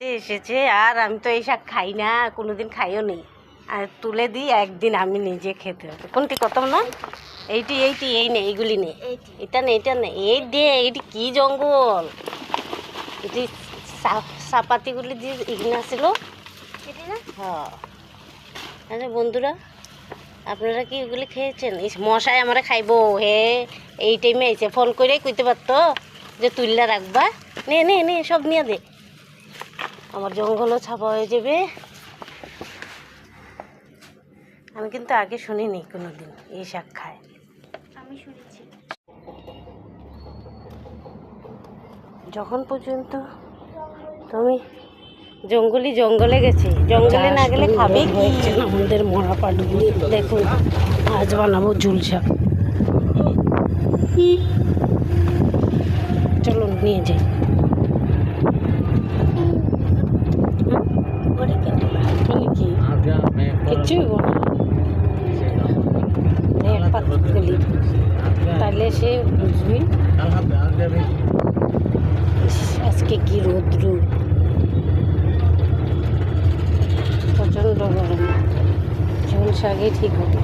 এসেছে আর আমি তো এই শাক খাই না, কোনোদিন খাইও নেই। আর তুলে দিই একদিন আমি নিজে খেতে হবে। কোনটি কত না? এইটি এই নে, এইগুলি নে, এটা নে এই দে। এইটি কি জঙ্গল, এটি চাপাতিগুলি দিয়ে ইগনা ছিল। হ্যাঁ, আচ্ছা বন্ধুরা, আপনারা কি এগুলি খেয়েছেন? মশাই আমরা খাইবো হে, এই টাইমে এসে ফোন করে কইতে পারতো যে তুললা রাখবা। নে নে নে, সব নিয়ে দে, আমার জঙ্গলও ছাপা হয়ে যাবে। আমি কিন্তু আগে শুনিনি কোনোদিন এই শাক খায়। আমি শুনেছি। যখন পর্যন্ত তুমি জঙ্গলে গেছি, জঙ্গলে না গেলে খাবে কি? আমাদের মরা পাটগুলি দেখুন, আজ বানাবো ঝুল শাক। চলুন নিয়ে যাই। কিচ্ছু পাতগুলি তাহলে সে বুঝবি আজকে কি রৌদ্র, প্রচণ্ড গরম। ঝোল শাকই ঠিক হবে।